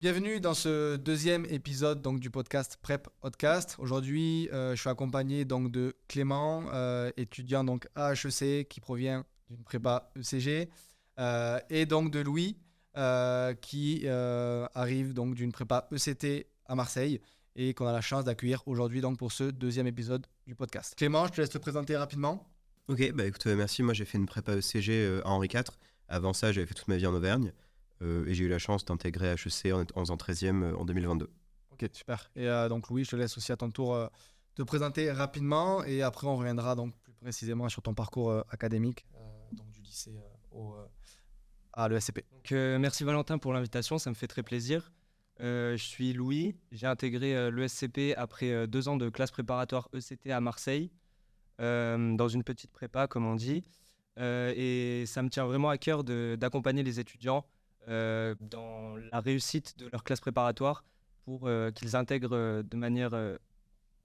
Bienvenue dans ce deuxième épisode donc, du podcast Prep Podcast. Aujourd'hui, je suis accompagné donc, de Clément, étudiant donc, à HEC qui provient d'une prépa ECG, et donc de Louis qui arrive donc, d'une prépa ECT à Marseille et qu'on a la chance d'accueillir aujourd'hui donc, pour ce deuxième épisode du podcast. Clément, je te laisse te présenter rapidement. Ok, bah écoute, merci. Moi, j'ai fait une prépa ECG à Henri IV. Avant ça, j'avais fait toute ma vie en Auvergne. Et j'ai eu la chance d'intégrer HEC en faisant 13e en 2022. Ok, super. Et donc Louis, je te laisse aussi à ton tour te présenter rapidement et après on reviendra donc plus précisément sur ton parcours académique donc du lycée à l'ESCP. Donc, merci Valentin pour l'invitation, ça me fait très plaisir. Je suis Louis, j'ai intégré l'ESCP après 2 ans de classe préparatoire ECT à Marseille, dans une petite prépa comme on dit. Et ça me tient vraiment à cœur d'accompagner les étudiants dans la réussite de leur classe préparatoire pour qu'ils intègrent de manière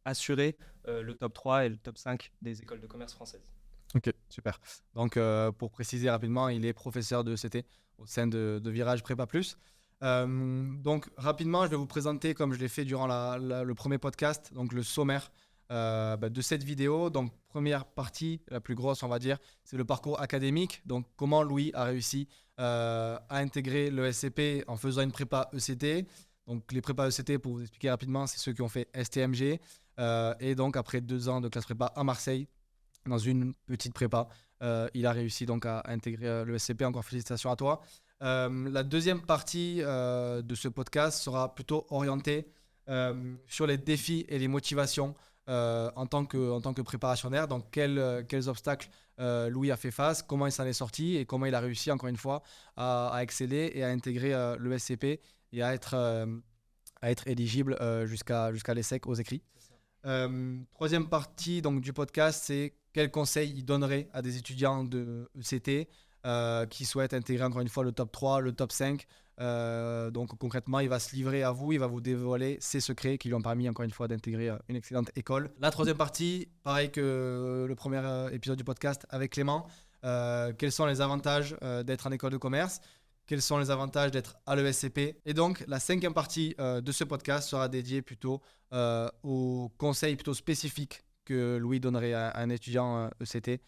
assurée le top 3 et le top 5 des écoles de commerce françaises. Ok, super. Donc pour préciser rapidement, il est professeur de ECT au sein de Virage Prépa Plus. Donc rapidement, je vais vous présenter, comme je l'ai fait durant le premier podcast, donc le sommaire de cette vidéo. Donc première partie, la plus grosse on va dire, c'est le parcours académique. Donc comment Louis a réussi à intégrer le SCP en faisant une prépa ECT. Donc les prépas ECT, pour vous expliquer rapidement, c'est ceux qui ont fait STMG. Et donc après 2 ans de classe prépa à Marseille, dans une petite prépa, il a réussi donc à intégrer le SCP. Encore félicitations à toi. La deuxième partie de ce podcast sera plutôt orientée sur les défis et les motivations en tant que préparationnaire. Donc, quels obstacles Louis a fait face, comment il s'en est sorti et comment il a réussi, encore une fois, à exceller et à intégrer le SCP et à être éligible jusqu'à l'ESSEC aux écrits. Troisième partie donc, du podcast, c'est quels conseils il donnerait à des étudiants de ECT qui souhaitent intégrer encore une fois le top 3, le top 5. Donc concrètement, il va se livrer à vous, il va vous dévoiler ses secrets qui lui ont permis encore une fois d'intégrer une excellente école. La troisième partie, pareil que le premier épisode du podcast avec Clément, quels sont les avantages d'être en école de commerce? Quels sont les avantages d'être à l'ESCP? Et donc, la cinquième partie de ce podcast sera dédiée plutôt aux conseils plutôt spécifiques que Louis donnerait à un étudiant ECT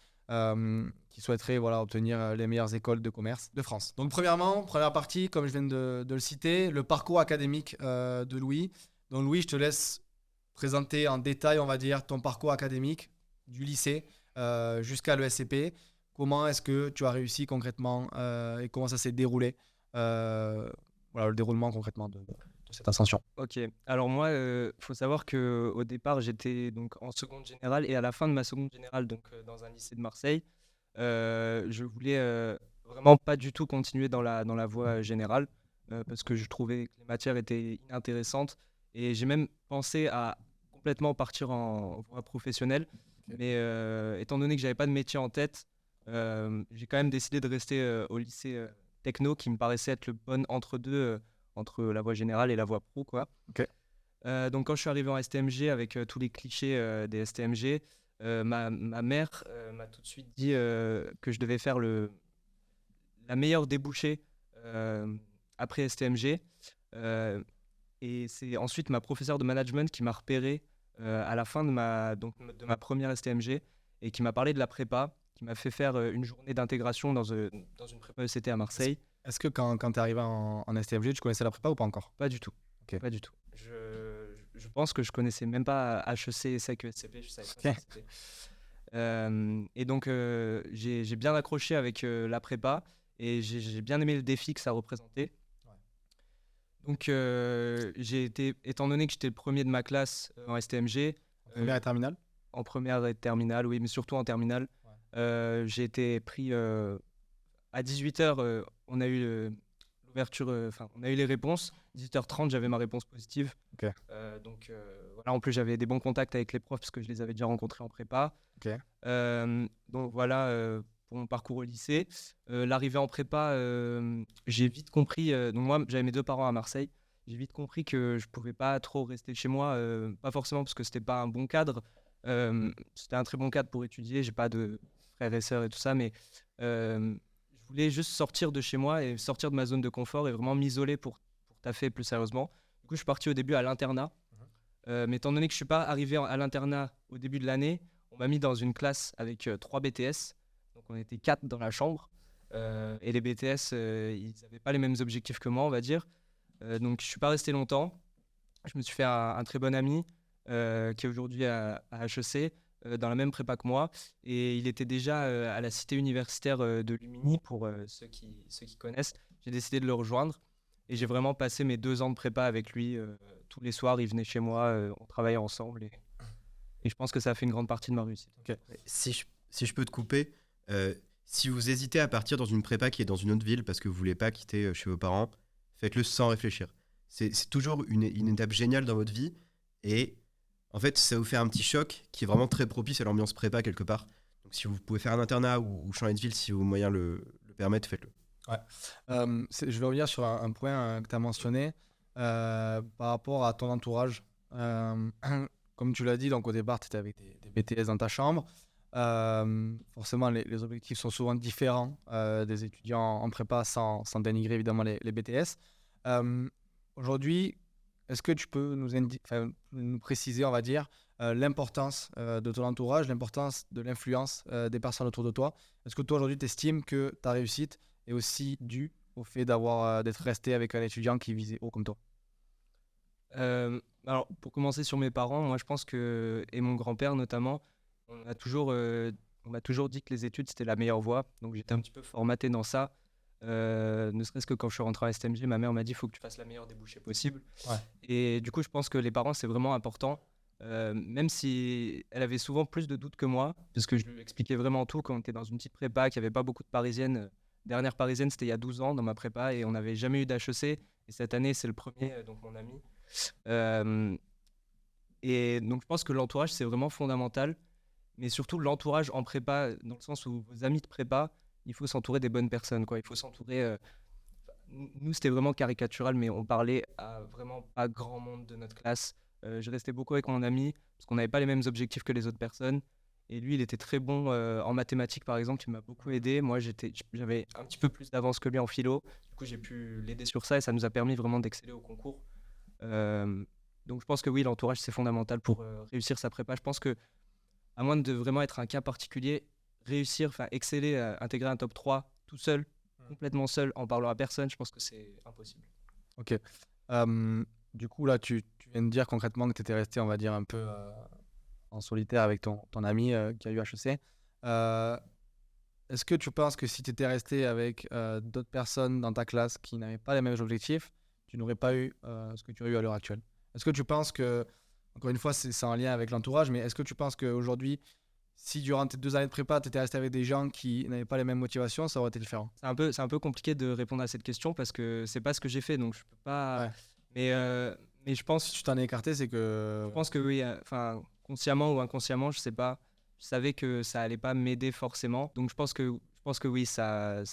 qui souhaiterait obtenir les meilleures écoles de commerce de France. Donc, premièrement, première partie, comme je viens de le citer, le parcours académique de Louis. Donc, Louis, je te laisse présenter en détail, on va dire, ton parcours académique du lycée jusqu'à l'ESCP. Comment est-ce que tu as réussi concrètement et comment ça s'est déroulé le déroulement concrètement de cette ascension. Ok, alors moi, faut savoir qu'au départ, j'étais donc en seconde générale et à la fin de ma seconde générale, donc dans un lycée de Marseille, je voulais vraiment pas du tout continuer dans la voie générale parce que je trouvais que les matières étaient inintéressantes et j'ai même pensé à complètement partir en voie professionnelle. Ok. Mais étant donné que j'avais pas de métier en tête, j'ai quand même décidé de rester au lycée techno qui me paraissait être le bon entre-deux entre la voie générale et la voie pro, quoi. Ok. Donc quand je suis arrivé en STMG avec tous les clichés des STMG, ma mère m'a tout de suite dit que je devais faire la meilleure débouchée après STMG. Et c'est ensuite ma professeure de management qui m'a repéré à la fin de ma première STMG et qui m'a parlé de la prépa, qui m'a fait faire une journée d'intégration dans une prépa ECT à Marseille. Est-ce que quand tu es arrivé en STFG, tu connaissais la prépa ou pas encore? Pas du tout. Ok. Pas du tout. Je pense que je connaissais même pas HEC, ESSEC, ESCP, je savais pas ce que c'était. Et donc j'ai bien accroché avec la prépa et j'ai bien aimé le défi que ça représentait. Ouais. Donc étant donné que j'étais le premier de ma classe en STMG, Première et terminale? en première et terminale, oui, mais surtout en terminale, j'ai été pris à 18h, on a eu l'ouverture, on a eu les réponses. 18h30, j'avais ma réponse positive. Ok. Donc voilà, en plus j'avais des bons contacts avec les profs parce que je les avais déjà rencontrés en prépa. Ok. Donc voilà pour mon parcours au lycée. L'arrivée en prépa, j'ai vite compris. Donc moi, j'avais mes 2 parents à Marseille. J'ai vite compris que je pouvais pas trop rester chez moi, pas forcément parce que c'était pas un bon cadre. C'était un très bon cadre pour étudier. J'ai pas de frères et sœurs et tout ça, mais je voulais juste sortir de chez moi et sortir de ma zone de confort et vraiment m'isoler pour taffer plus sérieusement. Du coup, je suis parti au début à l'internat. Mais étant donné que je ne suis pas arrivé à l'internat au début de l'année, on m'a mis dans une classe avec 3 BTS. Donc, on était 4 dans la chambre. Et les BTS, ils n'avaient pas les mêmes objectifs que moi, on va dire. Donc, je ne suis pas resté longtemps. Je me suis fait un très bon ami qui est aujourd'hui à HEC, dans la même prépa que moi. Et il était déjà à la cité universitaire de Lumini, pour ceux qui connaissent. J'ai décidé de le rejoindre. Et j'ai vraiment passé mes 2 ans de prépa avec lui. Tous les soirs, il venait chez moi, on travaillait ensemble. Et je pense que ça a fait une grande partie de ma réussite. Si je peux te couper, si vous hésitez à partir dans une prépa qui est dans une autre ville parce que vous voulez pas quitter chez vos parents, faites-le sans réfléchir. C'est toujours une étape géniale dans votre vie et en fait ça vous fait un petit choc qui est vraiment très propice à l'ambiance prépa quelque part. Donc si vous pouvez faire un internat ou changer de ville si vos moyens le permettent, faites-le. Ouais. Je vais revenir sur un point que tu as mentionné par rapport à ton entourage. Comme tu l'as dit, donc au départ, tu étais avec des BTS dans ta chambre. Forcément, les objectifs sont souvent différents des étudiants en prépa, sans dénigrer évidemment les BTS. Aujourd'hui, est-ce que tu peux nous préciser, on va dire, l'importance de ton entourage, l'importance de l'influence des personnes autour de toi? Est-ce que toi, aujourd'hui, tu estimes que ta réussite est aussi due au fait d'être resté avec un étudiant qui visait haut comme toi? Alors, pour commencer sur mes parents, moi je pense que, et mon grand-père notamment, on m'a toujours dit que les études c'était la meilleure voie. Donc j'étais un petit peu formaté dans ça. Ne serait-ce que quand je suis rentré à STMG, ma mère m'a dit il faut que tu fasses la meilleure débouchée possible. Ouais. Et du coup, je pense que les parents c'est vraiment important. Même si elle avait souvent plus de doutes que moi, parce que je lui expliquais vraiment tout quand on était dans une petite prépa, qu'il n'y avait pas beaucoup de parisiennes. Dernière parisienne, c'était il y a 12 ans dans ma prépa et on n'avait jamais eu d'HEC. Et cette année, c'est le premier, donc mon ami. Et donc je pense que l'entourage c'est vraiment fondamental, mais surtout l'entourage en prépa, dans le sens où vos amis de prépa, il faut s'entourer des bonnes personnes, quoi. Il faut s'entourer. Nous c'était vraiment caricatural, mais on parlait à vraiment pas grand monde de notre classe. Je restais beaucoup avec mon ami parce qu'on n'avait pas les mêmes objectifs que les autres personnes. Et lui, il était très bon en mathématiques, par exemple, il m'a beaucoup aidé. Moi, j'avais un petit peu plus d'avance que lui en philo. Du coup, j'ai pu l'aider sur ça et ça nous a permis vraiment d'exceller au concours. Donc je pense que oui, l'entourage c'est fondamental pour réussir sa prépa. Je pense que à moins de vraiment être un cas particulier, exceller, intégrer un top 3 tout seul, complètement seul, en parlant à personne, je pense que c'est impossible. Ok. Du coup, là, tu viens de dire concrètement que tu étais resté, on va dire, un peu en solitaire avec ton ami qui a eu HEC. Est-ce que tu penses que si tu étais resté avec d'autres personnes dans ta classe qui n'avaient pas les mêmes objectifs, tu n'aurais pas eu ce que tu as eu à l'heure actuelle? Est-ce que tu penses que, encore une fois, c'est en lien avec l'entourage, mais est-ce que tu penses qu'aujourd'hui, si durant tes 2 années de prépa, tu étais resté avec des gens qui n'avaient pas les mêmes motivations, ça aurait été différent? C'est un peu compliqué de répondre à cette question parce que c'est pas ce que j'ai fait, donc je peux pas. Ouais. Mais je pense. Si tu t'en es écarté, c'est que... Je pense que oui, consciemment ou inconsciemment, je sais pas. Je savais que ça allait pas m'aider forcément, donc je pense que oui, ça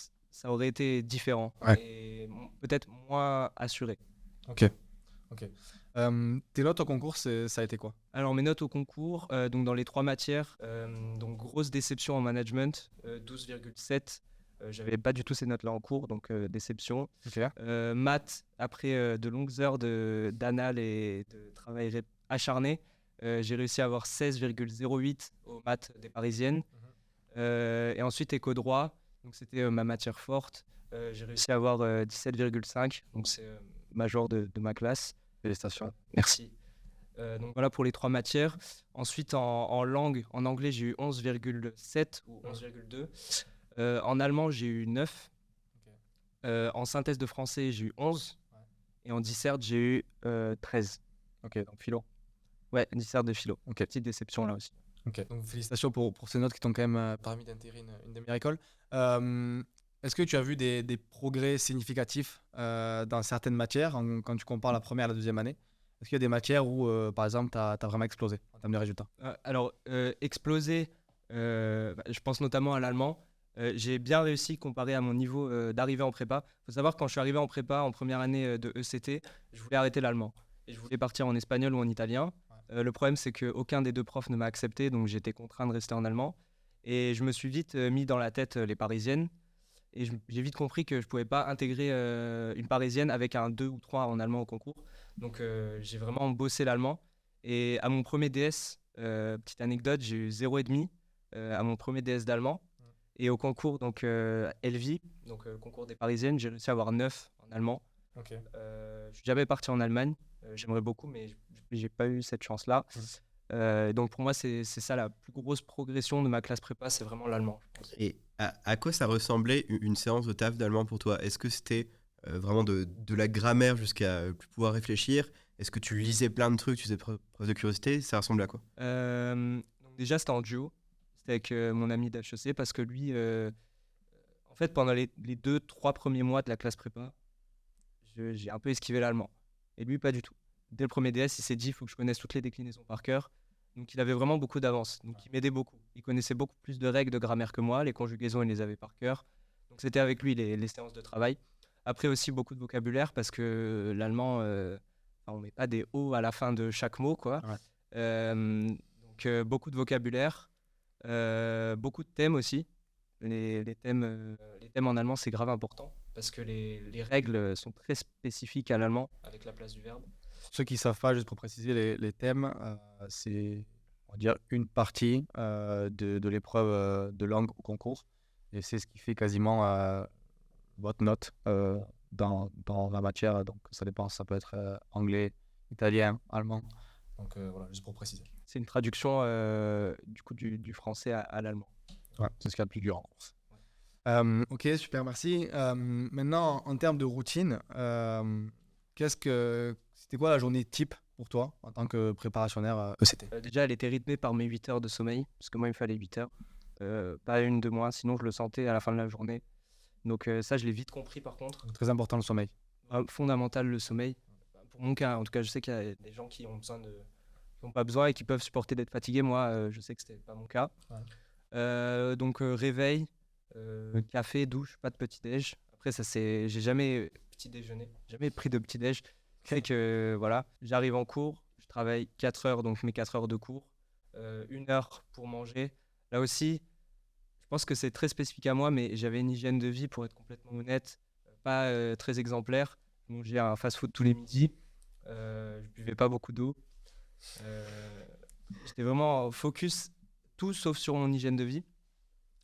aurait été différent. Ouais. Et peut-être moins assuré. Ok. Tes notes au concours, ça a été quoi? Alors mes notes au concours, donc dans les 3 matières, donc grosse déception en management, 12,7. J'avais pas du tout ces notes-là en cours, donc déception. Ok. Maths, après de longues heures d'anal et de travail acharné, j'ai réussi à avoir 16,08 aux maths des parisiennes. Et ensuite éco droit, donc c'était ma matière forte. J'ai réussi à avoir 17,5, donc c'est major de ma classe. Félicitations. Merci. Donc voilà pour les 3 matières. Ensuite en langue, en anglais j'ai eu 11,7 ou 11,2. En allemand j'ai eu 9. En synthèse de français j'ai eu 11. Et en dissert j'ai eu 13. Ok, donc philo. Ouais, dissert de philo. Ok. Petite déception là aussi. Ok. Donc félicitations pour ces notes qui t'ont quand même permis d'intégrer une des meilleures écoles. Est-ce que tu as vu des progrès significatifs dans certaines matières quand tu compares la première et la deuxième année? Est-ce qu'il y a des matières où, par exemple, tu as vraiment explosé en termes de résultats? Alors, exploser, je pense notamment à l'allemand. J'ai bien réussi comparé à mon niveau d'arrivée en prépa. Il faut savoir que quand je suis arrivé en prépa en première année de ECT, je voulais arrêter l'allemand. Et je voulais partir en espagnol ou en italien. Le problème, c'est qu'aucun des 2 profs ne m'a accepté, donc j'étais contraint de rester en allemand. Et je me suis vite mis dans la tête les parisiennes. Et j'ai vite compris que je pouvais pas intégrer une parisienne avec un 2 ou 3 en allemand au concours. Donc j'ai vraiment bossé l'allemand. Et à mon premier DS, petite anecdote, j'ai eu 0,5 à mon premier DS d'allemand. Et au concours, donc LV, donc le concours des parisiennes, j'ai réussi à avoir 9 en allemand. Ok. Je suis jamais parti en Allemagne. J'aimerais beaucoup, mais j'ai pas eu cette chance-là. Donc pour moi, c'est ça la plus grosse progression de ma classe prépa, c'est vraiment l'allemand, je pense. Et à quoi ça ressemblait une séance de taf d'allemand pour toi? Est-ce que c'était vraiment de la grammaire jusqu'à plus pouvoir réfléchir? Est-ce que tu lisais plein de trucs, tu faisais preuve de curiosité? Ça ressemblait à quoi? Donc déjà, c'était en duo. C'était avec mon ami d'HEC parce que lui, en fait, pendant les 2-3 premiers mois de la classe prépa, j'ai un peu esquivé l'allemand. Et lui, pas du tout. Dès le premier DS, il s'est dit, il faut que je connaisse toutes les déclinaisons par cœur. Donc il avait vraiment beaucoup d'avance. Donc il m'aidait beaucoup. Il connaissait beaucoup plus de règles de grammaire que moi. Les conjugaisons, il les avait par cœur. Donc c'était avec lui les séances de travail. Après aussi beaucoup de vocabulaire parce que l'allemand, on met pas des O à la fin de chaque mot, quoi. Ouais. Donc beaucoup de vocabulaire, beaucoup de thèmes aussi. Les thèmes en allemand, c'est grave important parce que les règles sont très spécifiques à l'allemand avec la place du verbe. Pour ceux qui ne savent pas, juste pour préciser, les thèmes, c'est, on va dire, une partie de l'épreuve de langue au concours. Et c'est ce qui fait quasiment votre note dans la matière. Donc, ça dépend. Ça peut être anglais, italien, allemand. Donc, voilà, juste pour préciser. C'est une traduction du coup du français à l'allemand. Ouais, c'est ce qu'il y a de plus dur en course. Ok, super, merci. Maintenant, en termes de routine, c'était quoi la journée type pour toi en tant que préparationnaire ECT? Déjà, elle était rythmée par mes 8 heures de sommeil, parce que moi, il me fallait 8 heures. Pas une de moins, sinon je le sentais à la fin de la journée. Donc ça, je l'ai vite compris par contre. Très important le sommeil. Fondamental le sommeil. Pour mon cas, en tout cas, je sais qu'il y a des gens qui ont pas besoin et qui peuvent supporter d'être fatigués. Moi, je sais que c'était pas mon cas. Ouais. Donc réveil, café, douche, pas de petit-déj. Après, j'ai jamais petit déjeuner, jamais pris de petit-déj. Fait que voilà, j'arrive en cours, je travaille 4 heures, donc mes 4 heures de cours, 1 heure pour manger. Là aussi, je pense que c'est très spécifique à moi, mais j'avais une hygiène de vie, pour être complètement honnête, pas très exemplaire. Je mangeais un fast-food tous les midis, je buvais pas beaucoup d'eau. J'étais vraiment focus, tout sauf sur mon hygiène de vie.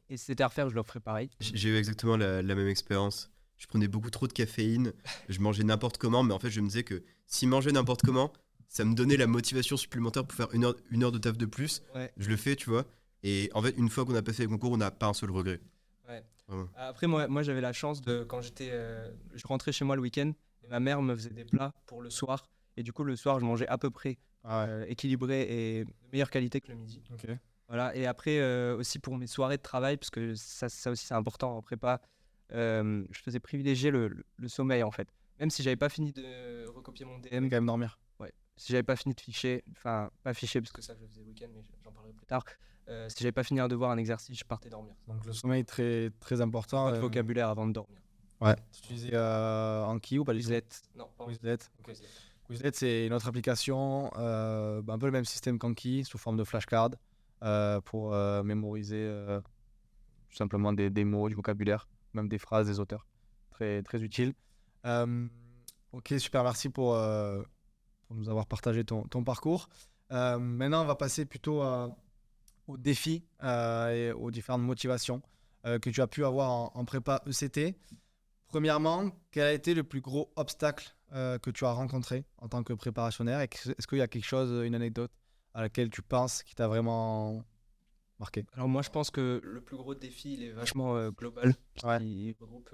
Et si c'était à refaire, je le referais pareil. J'ai eu exactement la même expérience. Je prenais beaucoup trop de caféine, je mangeais n'importe comment, mais en fait, je me disais que si manger n'importe comment, ça me donnait la motivation supplémentaire pour faire une heure de taf de plus. Ouais. Je le fais, tu vois. Et en fait, une fois qu'on a passé les concours, on n'a pas un seul regret. Ouais. Vraiment. Après, moi j'avais la chance de, quand je rentrais chez moi le week-end, et ma mère me faisait des plats pour le soir. Et du coup, le soir, je mangeais à peu près équilibré et de meilleure qualité que le midi. Okay. Voilà. Et après, aussi pour mes soirées de travail, parce que ça aussi, c'est important en prépa, je faisais privilégier le sommeil, en fait. Même si j'avais pas fini de recopier mon DM. Quand même dormir. Ouais. Si j'avais pas fini de ficher, enfin, pas ficher, parce que ça, je le faisais le week-end, mais j'en parlerai plus tard. Si j'avais pas fini un devoir, un exercice, je partais dormir. Donc le sommeil très, très important. Pas de vocabulaire avant de dormir. Ouais. Tu utilisais Anki ou pas du tout? Quizlet. Non, pas Quizlet. Okay. Quizlet, c'est une autre application, un peu le même système qu'Anki, sous forme de flashcard, pour mémoriser tout simplement des mots, du vocabulaire, même des phrases des auteurs. Très, très utile. Ok, super, merci pour nous avoir partagé ton parcours. Maintenant, on va passer plutôt aux défis et aux différentes motivations que tu as pu avoir en prépa ECT. Premièrement, quel a été le plus gros obstacle que tu as rencontré en tant que préparationnaire? Est-ce qu'il y a quelque chose, une anecdote à laquelle tu penses qui t'a vraiment marqué? Alors moi, je pense que le plus gros défi, il est vachement global. Il regroupe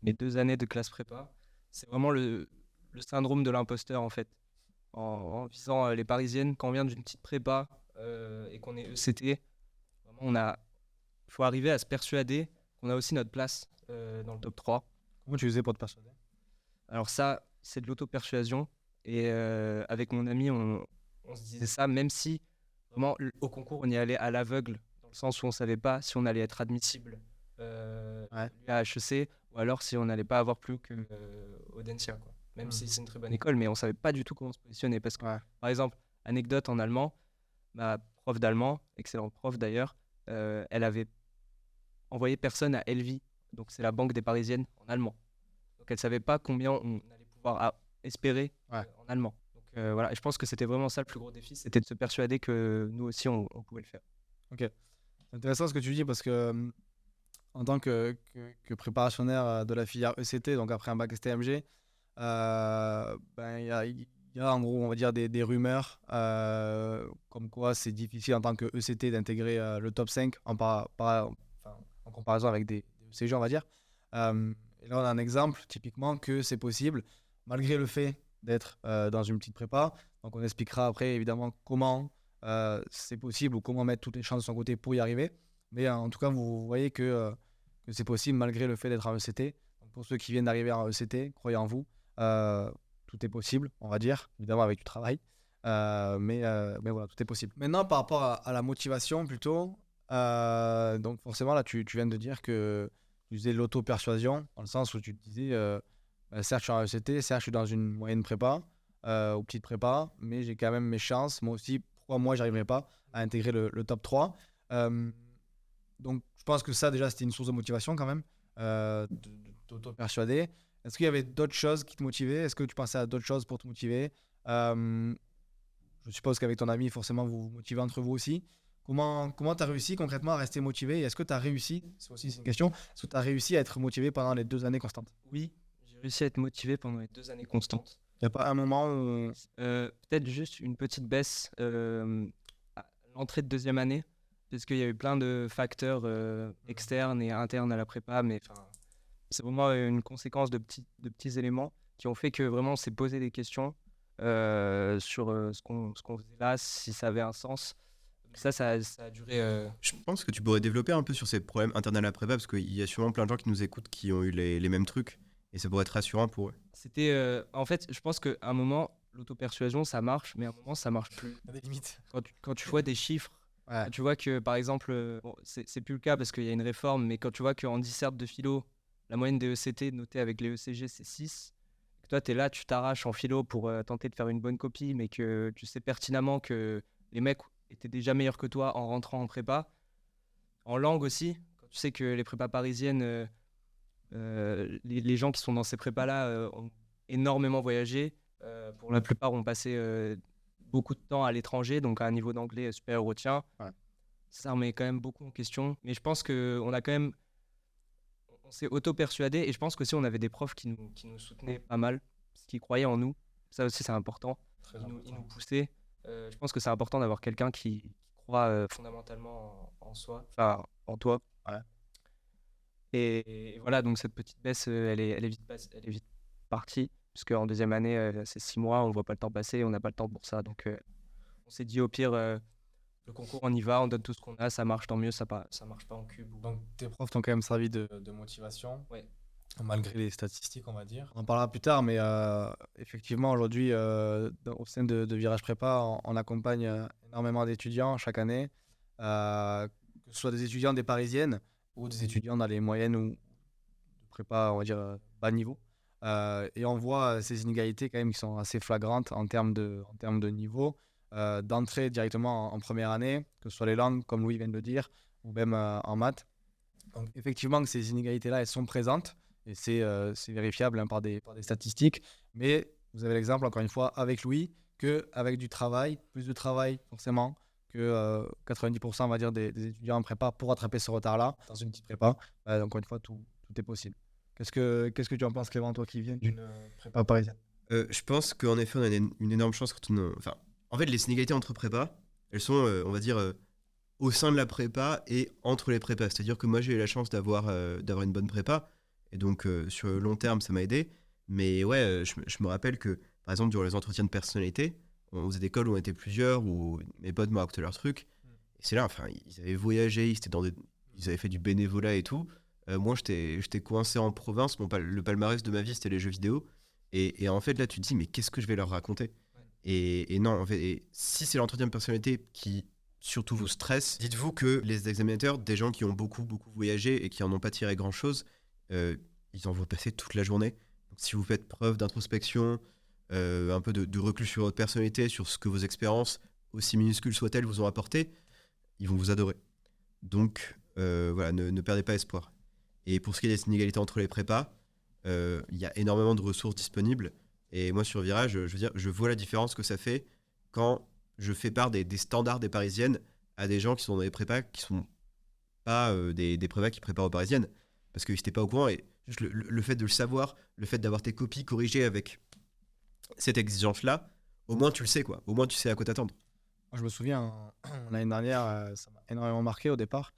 mes 2 années de classe prépa. C'est vraiment le syndrome de l'imposteur, en fait. En visant les Parisiennes, quand on vient d'une petite prépa et qu'on est ECT, vraiment, il faut arriver à se persuader qu'on a aussi notre place dans le top 3. Comment tu faisais pour te persuader? Alors ça, c'est de l'auto-persuasion. Et avec mon ami, on se disait ça, même si vraiment au concours, on y allait à l'aveugle, dans le sens où on ne savait pas si on allait être admissible à HEC, ou alors si on n'allait pas avoir plus qu'Audencia, quoi. Même si c'est une très bonne école, mais on ne savait pas du tout comment se positionner. Parce que, par exemple, anecdote en allemand, ma prof d'allemand, excellente prof d'ailleurs, elle avait envoyé personne à LV donc c'est la banque des Parisiennes en allemand. Donc elle ne savait pas combien on allait pouvoir espérer en allemand. Donc voilà, et je pense que c'était vraiment ça le plus gros défi, c'était de se persuader que nous aussi on pouvait le faire. Ok. C'est intéressant ce que tu dis parce que en tant que préparationnaire de la filière ECT, donc après un bac STMG, il y a en gros, on va dire, des rumeurs comme quoi c'est difficile en tant que ECT d'intégrer le top 5 en comparaison avec des ECG, on va dire. Et là, on a un exemple, typiquement, que c'est possible, malgré le fait d'être dans une petite prépa. Donc, on expliquera après, évidemment, comment c'est possible ou comment mettre toutes les chances de son côté pour y arriver. Mais en tout cas, vous voyez que c'est possible malgré le fait d'être en ECT. Donc, pour ceux qui viennent d'arriver en ECT, croyez en vous. Tout est possible, on va dire, évidemment avec du travail. Mais voilà, tout est possible. Maintenant, par rapport à la motivation, plutôt, donc forcément, là, tu viens de dire que tu faisais l'auto-persuasion, dans le sens où tu te disais, certes, je suis en ECT, certes, je suis dans une moyenne prépa, ou petite prépa, mais j'ai quand même mes chances. Moi aussi, pourquoi moi, j'arriverai pas à intégrer le top 3 Donc, je pense que ça, déjà, c'était une source de motivation quand même, de t'auto-persuader. Est-ce qu'il y avait d'autres choses qui te motivaient? Est-ce que tu pensais à d'autres choses pour te motiver? Je suppose qu'avec ton ami, forcément, vous vous motivez entre vous aussi. Comment tu as réussi concrètement à rester motivé? Et est-ce que tu as réussi, c'est une question, est-ce que tu as réussi à être motivé pendant les 2 années constantes? Oui, j'ai réussi à être motivé pendant les 2 années constantes. Il n'y a pas un moment où... Peut-être juste une petite baisse à l'entrée de deuxième année, parce qu'il y a eu plein de facteurs externes et internes à la prépa, mais c'est vraiment une conséquence de petits éléments qui ont fait que vraiment on s'est posé des questions sur ce qu'on faisait là, si ça avait un sens. Donc ça a duré... Je pense que tu pourrais développer un peu sur ces problèmes internes à la prépa, parce qu'il y a sûrement plein de gens qui nous écoutent qui ont eu les mêmes trucs, et ça pourrait être rassurant pour eux. C'était... en fait, je pense qu'à un moment, l'auto-persuasion, ça marche, mais à un moment, ça marche plus. Il y a des limites. Quand tu vois des chiffres, Ouais. quand tu vois que, par exemple, bon, c'est plus le cas parce qu'il y a une réforme, mais quand tu vois qu'en disserte de philo, la moyenne des ECT notée avec les ECG, c'est 6, que toi, tu es là, tu t'arraches en philo pour tenter de faire une bonne copie, mais que tu sais pertinemment que les mecs étaient déjà meilleurs que toi en rentrant en prépa. En langue aussi, quand tu sais que les prépas parisiennes, les gens qui sont dans ces prépas-là ont énormément voyagé. Pour la plupart, ont passé beaucoup de temps à l'étranger, donc à un niveau d'anglais supérieur au tien. Ouais. Ça remet quand même beaucoup en question. Mais je pense qu'on a quand même... On s'est auto-persuadé, et je pense qu'aussi on avait des profs qui nous soutenaient pas mal, parce qu'ils croyaient en nous. Ça aussi, c'est important. Ils nous poussaient. Je pense que c'est important d'avoir quelqu'un qui croit fondamentalement en soi, enfin en toi. Ouais. Et voilà, donc cette petite baisse, elle est vite partie, puisque en deuxième année, c'est 6 mois, on ne voit pas le temps passer, on n'a pas le temps pour ça. Donc on s'est dit au pire, le concours, on y va, on donne tout ce qu'on a, ça marche, tant mieux, ça marche pas en cube. Donc tes profs t'ont quand même servi de motivation, Ouais. malgré les statistiques, on va dire. On en parlera plus tard, mais effectivement, aujourd'hui, au sein de Virage Prépa, on accompagne énormément d'étudiants chaque année, que ce soit des étudiants des Parisiennes ou des étudiants dans les moyennes ou de prépa, on va dire, bas niveau. Et on voit ces inégalités quand même qui sont assez flagrantes en termes de niveau. D'entrée directement en première année, que ce soit les langues, comme Louis vient de le dire, ou même en maths. Donc effectivement, que ces inégalités-là, elles sont présentes, et c'est vérifiable par des statistiques. Mais vous avez l'exemple, encore une fois, avec Louis, qu'avec du travail, plus de travail forcément, que 90% on va dire, des étudiants en prépa pour rattraper ce retard-là, dans une petite prépa, encore une fois, tout est possible. Qu'est-ce que tu en penses, Clément, toi qui viens d'une prépa parisienne? Je pense qu'en effet, on a une énorme chance quand on... Enfin, en fait, les inégalités entre prépas, elles sont, on va dire, au sein de la prépa et entre les prépas. C'est-à-dire que moi, j'ai eu la chance d'avoir une bonne prépa. Et donc, sur le long terme, ça m'a aidé. Mais ouais, je me rappelle que, par exemple, durant les entretiens de personnalité, on faisait des calls où on était plusieurs, où mes potes m'ont raconté leurs trucs. Et c'est là, enfin, ils avaient voyagé, ils avaient fait du bénévolat et tout. Moi, j'étais coincé en province. Le palmarès de ma vie, c'était les jeux vidéo. Et en fait, là, tu te dis, mais qu'est-ce que je vais leur raconter ? Et non, en fait, si c'est l'entretien de personnalité qui surtout vous stresse, dites-vous que les examinateurs, des gens qui ont beaucoup voyagé et qui en ont pas tiré grand-chose, ils en vont passer toute la journée. Donc, si vous faites preuve d'introspection, un peu de recul sur votre personnalité, sur ce que vos expériences, aussi minuscules soient-elles, vous ont apporté, ils vont vous adorer. Donc, voilà, ne perdez pas espoir. Et pour ce qui est des inégalités entre les prépas, il y a énormément de ressources disponibles. Et moi, sur Virage, je veux dire, je vois la différence que ça fait quand je fais part des standards des parisiennes à des gens qui sont dans des prépas qui sont pas des prépas qui préparent aux parisiennes. Parce qu'ils n'étaient pas au courant. Et juste le fait de le savoir, le fait d'avoir tes copies corrigées avec cette exigence-là, au moins tu le sais, quoi. Au moins tu sais à quoi t'attendre. Moi, je me souviens, l'année dernière, ça m'a énormément marqué au départ.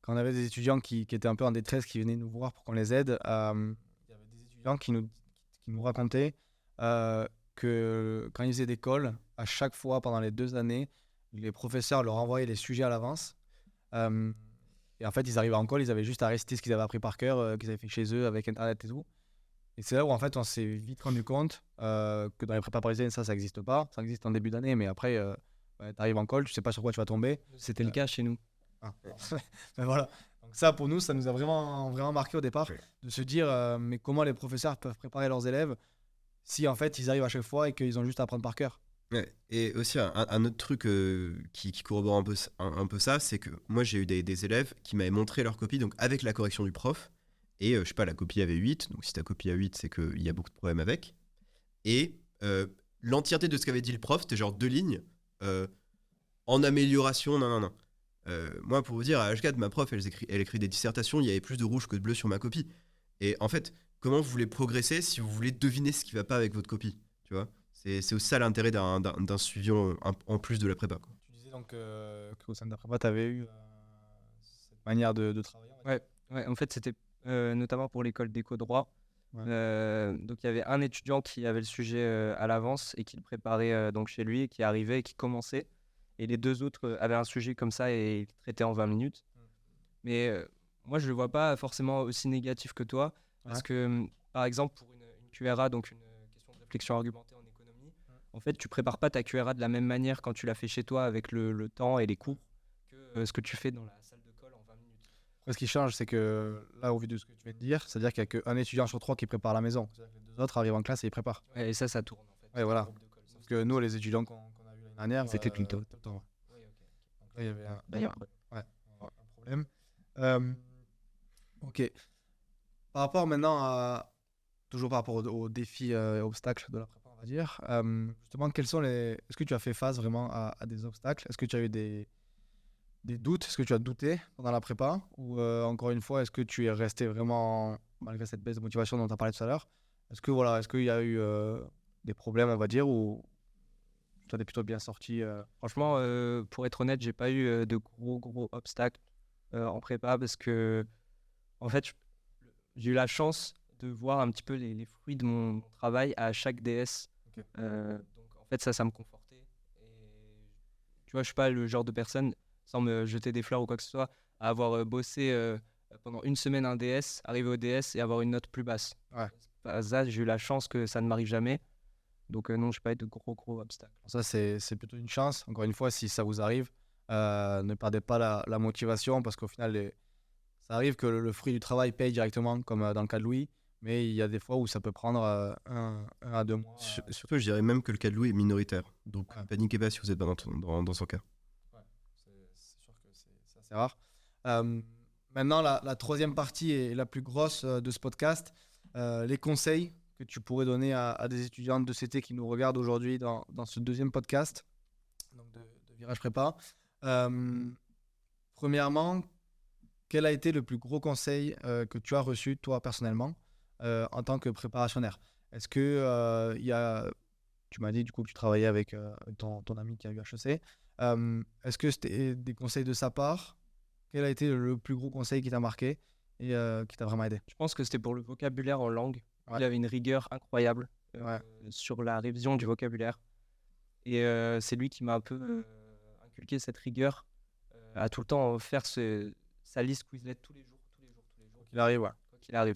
Quand on avait des étudiants qui étaient un peu en détresse, qui venaient nous voir pour qu'on les aide, il y avait des étudiants qui nous racontaient que quand ils faisaient des calls, à chaque fois pendant les 2 années, les professeurs leur envoyaient les sujets à l'avance. Euh, et en fait, ils arrivaient en call, ils avaient juste à réciter ce qu'ils avaient appris par cœur, qu'ils avaient fait chez eux avec Internet et tout. Et c'est là où en fait on s'est vite rendu compte que dans les prépas parisiennes, ça n'existe pas. Ça existe en début d'année, mais après, tu arrives en call, tu sais pas sur quoi tu vas tomber. C'était le cas chez nous. Ah. Mais voilà. Donc ça, pour nous, ça nous a vraiment marqué au départ, de se dire, mais comment les professeurs peuvent préparer leurs élèves si en fait ils arrivent à chaque fois et qu'ils ont juste à apprendre par cœur. Ouais. Et aussi, un autre truc qui corrobore un peu ça, c'est que moi, j'ai eu des élèves qui m'avaient montré leur copie, donc avec la correction du prof. Et je sais pas, la copie avait 8, donc si ta copie a 8, c'est qu'il y a beaucoup de problèmes avec. Et l'entièreté de ce qu'avait dit le prof, c'était genre 2 lignes, en amélioration, non. Moi, pour vous dire, à H4, ma prof, elle écrit des dissertations, il y avait plus de rouge que de bleu sur ma copie. Et en fait, comment vous voulez progresser si vous voulez deviner ce qui va pas avec votre copie, tu vois? C'est aussi ça l'intérêt d'un suivi en plus de la prépa, quoi. Tu disais donc qu'au sein de la prépa, tu avais eu cette manière de travailler. Ouais, en fait, c'était notamment pour l'école d'éco-droit. Ouais. Donc, il y avait un étudiant qui avait le sujet à l'avance et qui le préparait donc chez lui, et qui arrivait et qui commençait. Et les 2 autres avaient un sujet comme ça et ils le traitaient en 20 minutes. Mais moi, je le vois pas forcément aussi négatif que toi. Parce que, par exemple, pour une QRA, donc une question de réflexion argumentée en économie, en fait, tu prépares pas ta QRA de la même manière quand tu l'as fait chez toi avec le temps et les cours que ce que tu fais dans la salle de colle en 20 minutes. Après, ce qui change, c'est que là, au vu de ce que tu viens de dire, c'est-à-dire qu'il n'y a qu'un étudiant sur 3 qui prépare à la maison. C'est-à-dire que les 2 autres arrivent en classe et ils préparent. Ouais, et ça tourne en fait. Ouais, voilà. Groupe de colle. Parce que nous, les étudiants qu'on a vus l'année dernière, C'était tout le temps. ouais. Ouais, ok. Donc là, il y avait D'ailleurs. un problème. Ok. Par rapport maintenant toujours par rapport aux défis et obstacles de la prépa, on va dire, justement, est-ce que tu as fait face vraiment à des obstacles? Est-ce que tu as eu des doutes? Est-ce que tu as douté pendant la prépa? Ou encore une fois, est-ce que tu es resté vraiment, malgré cette baisse de motivation dont tu as parlé tout à l'heure, est-ce qu'il y a eu des problèmes, on va dire, ou tu es plutôt bien sorti Franchement, pour être honnête, j'ai pas eu de gros obstacles en prépa parce que, en fait, j'ai eu la chance de voir un petit peu les fruits de mon travail à chaque DS. Ok. Donc, en fait, ça me confortait. Et tu vois, je suis pas le genre de personne, sans me jeter des fleurs ou quoi que ce soit, à avoir bossé pendant une semaine un DS, arriver au DS et avoir une note plus basse. Ouais. Ça, j'ai eu la chance que ça ne m'arrive jamais. Donc, non, je n'ai pas eu de gros obstacles. Ça, c'est plutôt une chance. Encore une fois, si ça vous arrive, ne perdez pas la motivation parce qu'au final, ça arrive que le fruit du travail paye directement, comme dans le cas de Louis, mais il y a des fois où ça peut prendre 1 à 2 mois. Surtout, je dirais même que le cas de Louis est minoritaire. Donc, Ouais. paniquez pas si vous êtes pas dans son cas. C'est sûr que c'est assez rare. Maintenant, la troisième partie est la plus grosse de ce podcast. Les conseils que tu pourrais donner à des étudiantes de CT qui nous regardent aujourd'hui dans ce deuxième podcast donc de Virage Prépa. Premièrement, quel a été le plus gros conseil que tu as reçu, toi, personnellement, en tant que préparationnaire? Est-ce que tu m'as dit du coup que tu travaillais avec ton ami qui a eu HEC. Est-ce que c'était des conseils de sa part? Quel a été le plus gros conseil qui t'a marqué et qui t'a vraiment aidé? Je pense que c'était pour le vocabulaire en langue. Ouais. Il avait une rigueur incroyable Ouais. sur la révision du vocabulaire. Et c'est lui qui m'a un peu inculqué cette rigueur à tout le temps faire sa liste Quizlet tous les jours. Il arrive, ouais. Quoi qu'il arrive.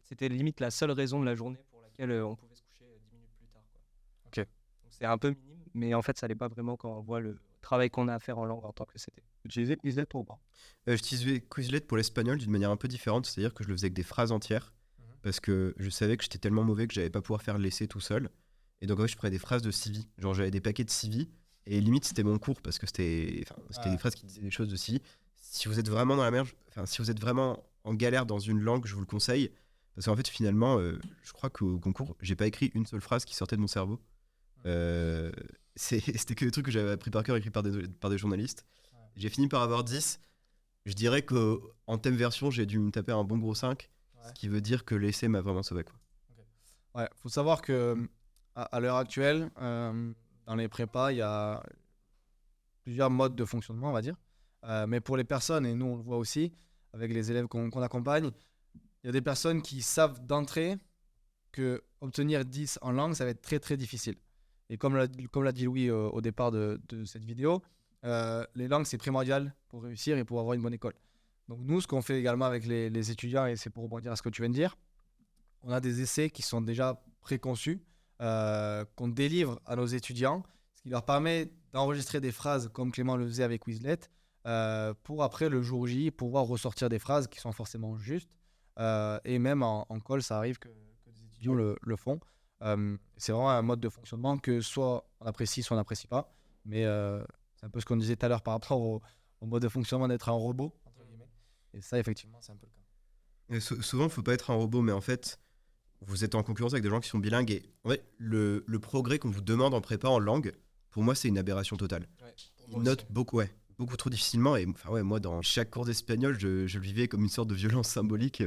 C'était limite la seule raison de la journée pour laquelle on pouvait se coucher 10 minutes plus tard, quoi. Ok. Donc c'est un peu minime, mais en fait, ça l'est pas vraiment quand on voit le travail qu'on a à faire en langue en tant que CT. Utilisez Quizlet ou pas? J'utilisais Quizlet pour l'espagnol d'une manière un peu différente, c'est-à-dire que je le faisais avec des phrases entières, parce que je savais que j'étais tellement mauvais que j'allais pas pouvoir faire l'essai tout seul. Et donc, en fait, je prenais des phrases de CV. Genre, j'avais des paquets de CV, et limite, c'était mon cours, parce que c'était des phrases qui disaient des choses de CV. Si vous êtes vraiment dans la merde, si vous êtes vraiment en galère dans une langue, je vous le conseille. Parce qu'en fait, finalement, je crois qu'au concours, j'ai pas écrit une seule phrase qui sortait de mon cerveau. C'était que des trucs que j'avais appris par cœur, écrits par des journalistes. Ouais. J'ai fini par avoir 10. Je dirais qu'en thème version, j'ai dû me taper un bon gros 5. Ouais. Ce qui veut dire que l'essai m'a vraiment sauvé, quoi. Ouais, faut savoir que à l'heure actuelle, dans les prépas, il y a plusieurs modes de fonctionnement, on va dire. Mais pour les personnes, et nous on le voit aussi, avec les élèves qu'on accompagne, il y a des personnes qui savent d'entrée que obtenir 10 en langue, ça va être très très difficile. Et comme l'a dit Louis au départ de cette vidéo, les langues, c'est primordial pour réussir et pour avoir une bonne école. Donc nous, ce qu'on fait également avec les étudiants, et c'est pour rebondir à ce que tu viens de dire, on a des essais qui sont déjà préconçus, qu'on délivre à nos étudiants, ce qui leur permet d'enregistrer des phrases comme Clément le faisait avec Quizlet, pour après le jour J pouvoir ressortir des phrases qui sont forcément justes. Et même en call, ça arrive que des étudiants le font. C'est vraiment un mode de fonctionnement que soit on apprécie, soit on n'apprécie pas. Mais c'est un peu ce qu'on disait tout à l'heure par rapport au mode de fonctionnement d'être un robot, entre guillemets. Et ça, effectivement, c'est un peu le cas. Et souvent, il faut pas être un robot, mais en fait, vous êtes en concurrence avec des gens qui sont bilingues. Et en fait, le progrès qu'on vous demande en prépa en langue, pour moi, c'est une aberration totale. Ouais, Ils notent beaucoup trop difficilement. Et enfin, ouais, moi, dans chaque cours d'espagnol, je le vivais comme une sorte de violence symbolique,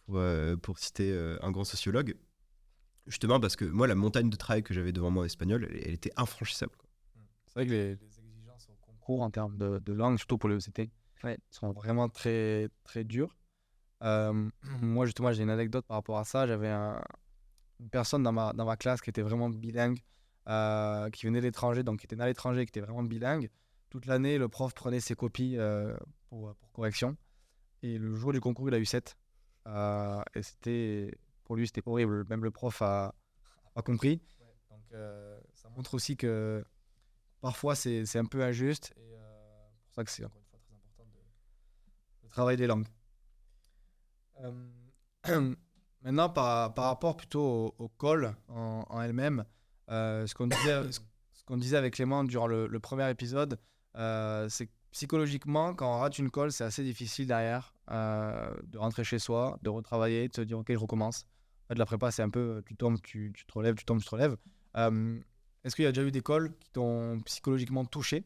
pour citer un grand sociologue. Justement, parce que moi, la montagne de travail que j'avais devant moi en espagnol, elle était infranchissable, quoi. C'est vrai que les exigences au concours en termes de langue, surtout pour le ECT, sont vraiment très, très dures. Moi, justement, j'ai une anecdote par rapport à ça. J'avais une personne dans ma classe qui était vraiment bilingue, qui venait de l'étranger, donc qui était né à l'étranger, qui était vraiment bilingue. Toute l'année, le prof prenait ses copies pour correction. Et le jour du concours, il a eu 7. Et pour lui, c'était horrible. Même le prof a pas compris. Donc, ça montre aussi que parfois, c'est un peu injuste. Et pour ça que c'est encore une fois très important de travailler des langues. Maintenant, par rapport plutôt au call en elle-même, ce qu'on disait avec Clément durant le premier épisode, c'est que psychologiquement, quand on rate une call, c'est assez difficile derrière de rentrer chez soi, de retravailler, de se dire ok, je recommence. En fait, la prépa, c'est un peu tu tombes, tu te relèves, tu tombes, tu te relèves. Est-ce qu'il y a déjà eu des calls qui t'ont psychologiquement touché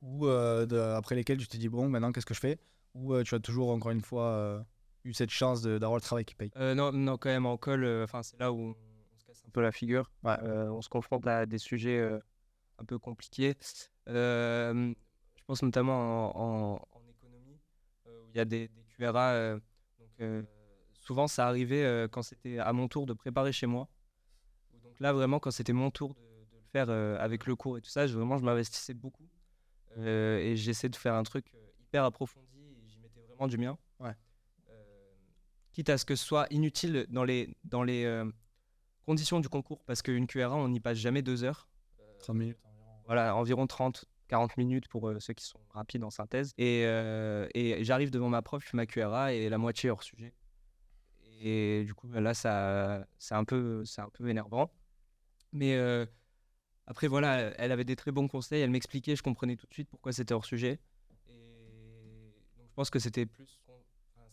ou après lesquels tu te dis bon, maintenant qu'est-ce que je fais? Ou tu as toujours, encore une fois, eu cette chance d'avoir le travail qui paye? Non, non, quand même, en call, c'est là où on se casse un peu la figure. Ouais. On se confronte à des sujets un peu compliqués. Je pense notamment en économie, où il y a des QRA. Souvent, ça arrivait quand c'était à mon tour de préparer chez moi. Donc là, vraiment, quand c'était mon tour de le faire avec le cours et tout ça, je m'investissais beaucoup. Et j'essaie de faire un truc hyper approfondi et j'y mettais vraiment du mien. Ouais. Quitte à ce que ce soit inutile dans les conditions du concours, parce qu'une QRA, on n'y passe jamais 2 heures. 30 minutes environ. Voilà, environ 30-40 minutes pour ceux qui sont rapides en synthèse. Et j'arrive devant ma prof, ma QRA, et la moitié hors sujet. Et du coup, là, c'est un peu énervant. Mais après, voilà, elle avait des très bons conseils. Elle m'expliquait, je comprenais tout de suite pourquoi c'était hors sujet. Et donc, je pense que c'était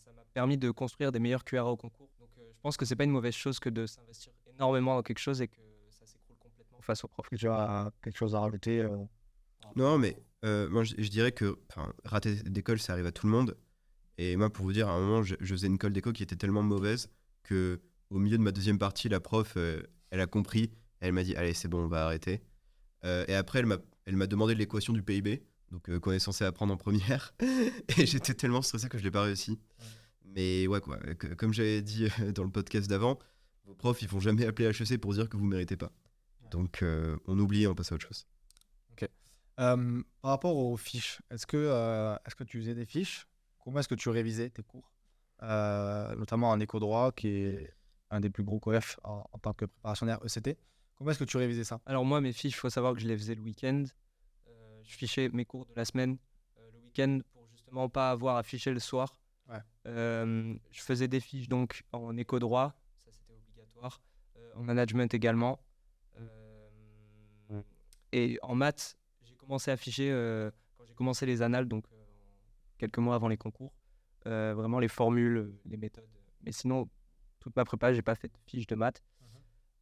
ça m'a permis de construire des meilleurs QRA au concours. Donc, je pense que c'est pas une mauvaise chose que de s'investir énormément dans quelque chose et que ça s'écroule complètement face au prof. Tu as quelque chose à rajouter Non, mais moi, je dirais que rater d'école, ça arrive à tout le monde. Et moi, pour vous dire, à un moment, je faisais une colle d'éco qui était tellement mauvaise que au milieu de ma deuxième partie, la prof, elle a compris. Elle m'a dit, allez, c'est bon, on va arrêter. Et après, elle m'a demandé l'équation du PIB, donc qu'on est censé apprendre en première. Et j'étais tellement stressé que je l'ai pas réussi. Mais ouais, quoi. Comme j'avais dit dans le podcast d'avant, vos profs, ils vont jamais appeler HEC pour dire que vous méritez pas. Donc, on oublie et on passe à autre chose. Par rapport aux fiches, est-ce que tu faisais des fiches? Comment est-ce que tu révisais tes cours? Notamment en éco-droit, qui est un des plus gros coefs en tant que préparationnaire ECT. Comment est-ce que tu révisais ça? Alors moi, mes fiches, il faut savoir que je les faisais le week-end. Je fichais mes cours de la semaine le week-end pour justement pas avoir à ficher le soir. Ouais. Je faisais des fiches donc en éco-droit, ça c'était obligatoire, en management également. Et en maths, j'ai commencé à ficher quand j'ai commencé les annales, donc quelques mois avant les concours. vraiment les formules, les méthodes. Mais sinon, toute ma prépa, j'ai pas fait de fiche de maths.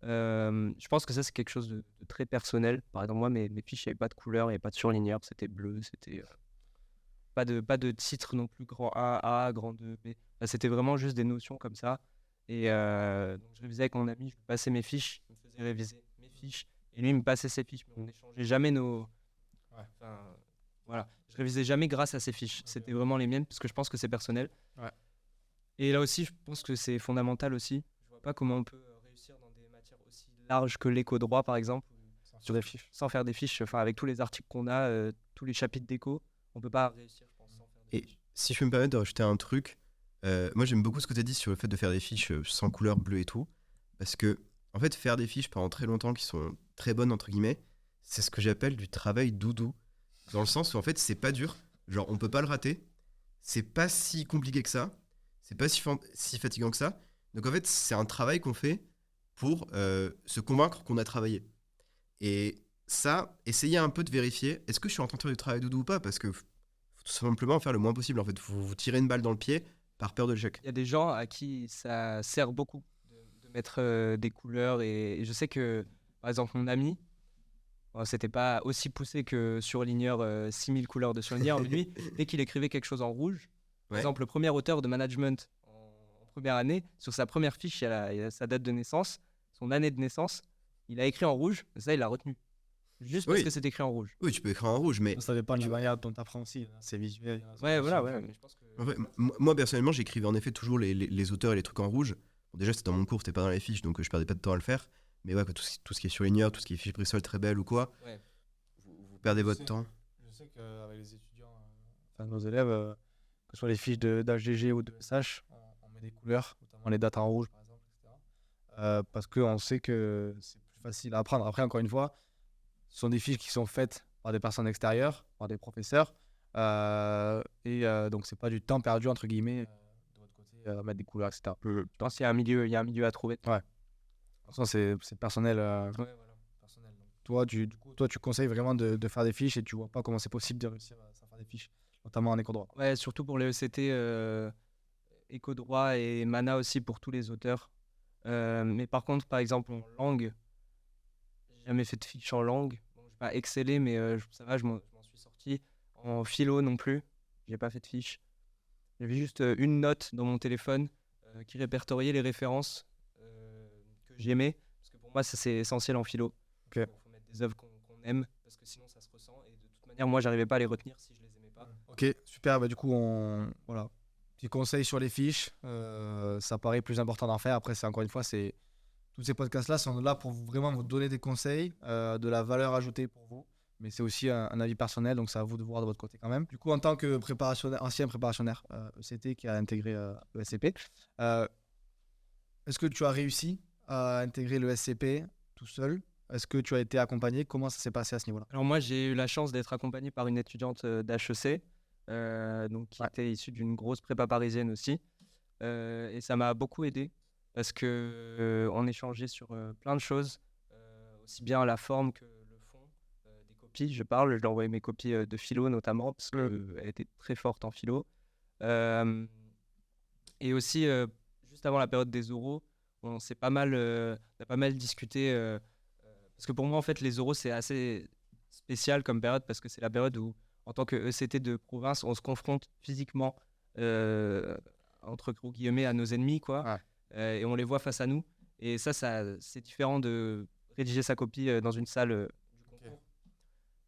Je pense que ça, c'est quelque chose de très personnel. Par exemple, moi, mes fiches, il n'y avait pas de couleur, il n'y avait pas de surligneur, c'était bleu, c'était pas de titre non plus, grand A, grand 2B. Là, c'était vraiment juste des notions comme ça. Et donc, je révisais avec mon ami, je lui passais mes fiches, il me faisait réviser mes fiches, et lui, il me passait ses fiches. Mais on n'échangeait jamais nos. Ouais. Enfin, voilà. Je révisais jamais grâce à ses fiches. C'était vraiment les miennes, parce que je pense que c'est personnel. Ouais. Et là aussi, je pense que c'est fondamental aussi. Je vois pas comment on peut réussir dans des matières aussi larges que l'éco-droit, par exemple, Sur des fiches. sans faire des fiches. Enfin, avec tous les articles qu'on a, tous les chapitres d'éco, on peut pas réussir, je pense, sans faire des Et fiches. si je peux me permettre de rajouter un truc, moi j'aime beaucoup ce que tu as dit sur le fait de faire des fiches sans couleur bleue et tout. Parce que, en fait, faire des fiches pendant très longtemps qui sont très bonnes, entre guillemets, c'est ce que j'appelle du travail doudou. Dans le sens où, en fait, c'est pas dur. Genre, on peut pas le rater. C'est pas si compliqué que ça. C'est pas si fatigant que ça. Donc, en fait, c'est un travail qu'on fait pour se convaincre qu'on a travaillé. Et ça, essayez un peu de vérifier, est-ce que je suis en train de faire du travail doudou ou pas? Parce que faut tout simplement faire le moins possible. En fait, vous tirez une balle dans le pied par peur de l'échec. Il y a des gens à qui ça sert beaucoup de mettre des couleurs. Et je sais que, par exemple, mon ami, bon, c'était pas aussi poussé que surligneur, 6000 couleurs de surligneur, mais lui, dès qu'il écrivait quelque chose en rouge, par Ouais. exemple, le premier auteur de management en première année, sur sa première fiche, il y a sa date de naissance, son année de naissance, il a écrit en rouge, et ça, il l'a retenu. Juste parce Oui. que c'est écrit en rouge. Oui, tu peux écrire en rouge, mais Ça dépend du manière dont tu apprends aussi. Hein. C'est visuel. Ouais, voilà, ouais. Mais je pense que... en fait, moi personnellement, j'écrivais en effet toujours les auteurs et les trucs en rouge. Bon, déjà, c'était dans mon cours, c'était pas dans les fiches, donc je perdais pas de temps à le faire. Mais ouais, quoi, tout ce qui est surligneur, tout ce qui est fiche Bristol très belle ou quoi, Ouais. vous perdez votre temps. Je sais qu'avec les étudiants, enfin nos élèves, que ce soit les fiches d'HGG ou de SH, on met des couleurs, notamment les dates en rouge par exemple, etc. Parce qu'on sait que c'est plus facile à apprendre. Après, encore une fois, ce sont des fiches qui sont faites par des personnes extérieures, par des professeurs. Donc, c'est pas du temps perdu, entre guillemets, de votre côté, à mettre des couleurs, etc. Je pense qu'il y a un milieu à trouver. Ouais. De toute façon, c'est personnel. Ouais, voilà. Personnel. Donc, toi, tu conseilles vraiment de faire des fiches et tu vois pas comment c'est possible de réussir à faire des fiches, notamment en éco-droit. Ouais, surtout pour les ECT, éco-droit et mana aussi pour tous les auteurs. Mais par contre, par exemple, en langue, j'ai jamais fait de fiche en langue. Bon, je vais pas exceller, mais ça va, je m'en suis sorti. En philo non plus, j'ai pas fait de fiche. J'avais juste une note dans mon téléphone qui répertoriait les références que j'aimais. Parce que pour moi, ça c'est essentiel en philo. Ok. Il faut mettre des œuvres qu'on aime, parce que sinon ça se ressent. Et de toute manière, moi, j'arrivais pas à les retenir si je les aimais pas. Ok, super. Bah, du coup, voilà. Petit conseil sur les fiches. Ça paraît plus important d'en faire. Après, c'est encore une fois, tous ces podcasts-là sont là pour vraiment vous donner des conseils, de la valeur ajoutée pour vous. Mais c'est aussi un avis personnel, donc c'est à vous de voir de votre côté quand même. Du coup, en tant que ancien préparationnaire ECT qui a intégré le SCP, est-ce que tu as réussi à intégrer le SCP tout seul? Est-ce que tu as été accompagné? Comment ça s'est passé à ce niveau-là? Alors moi, j'ai eu la chance d'être accompagné par une étudiante d'HEC, donc qui Ouais. était issue d'une grosse prépa parisienne aussi. Et ça m'a beaucoup aidé parce que on échangeait sur plein de choses, aussi bien la forme que le fond des copies. Je lui ai envoyé mes copies de philo notamment parce qu'elle était très forte en philo. Euh, et aussi, juste avant la période des oraux, on a pas mal discuté. Parce que pour moi, en fait, les oraux, c'est assez spécial comme période parce que c'est la période où, en tant que ECT de province, on se confronte physiquement, euh, entre gros guillemets, à nos ennemis, quoi. Ouais. Et on les voit face à nous. Et ça c'est différent de rédiger sa copie dans une salle du concours.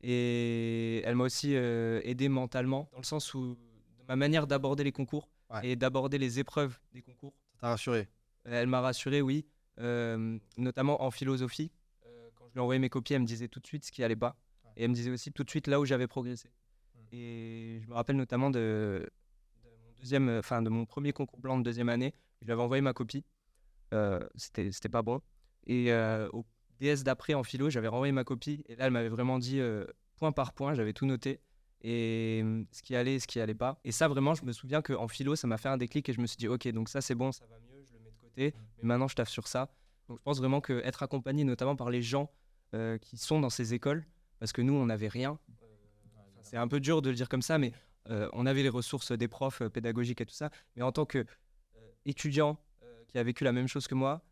Et elle m'a aussi aidé mentalement, dans le sens où de ma manière d'aborder les concours Ouais. et d'aborder les épreuves des concours. Ça t'a rassuré? Elle m'a rassuré, oui, notamment en philosophie. Quand je lui envoyais mes copies, elle me disait tout de suite ce qui allait pas. Ouais. Et elle me disait aussi tout de suite là où j'avais progressé. Et je me rappelle notamment de mon premier concours blanc de deuxième année. Je lui avais envoyé ma copie. C'était pas bon. Et au DS d'après en philo, j'avais renvoyé ma copie. Et là, elle m'avait vraiment dit point par point, j'avais tout noté. Et ce qui allait et ce qui allait pas. Et ça, vraiment, je me souviens qu'en philo, ça m'a fait un déclic et je me suis dit, ok, donc ça, c'est bon, ça va mieux, je le mets de côté. Mais maintenant, je taffe sur ça. Donc, je pense vraiment qu'être accompagné, notamment par les gens qui sont dans ces écoles, parce que nous, on n'avait rien. C'est un peu dur de le dire comme ça, mais On avait les ressources des profs pédagogiques et tout ça, mais en tant que étudiant qui a vécu la même chose que moi,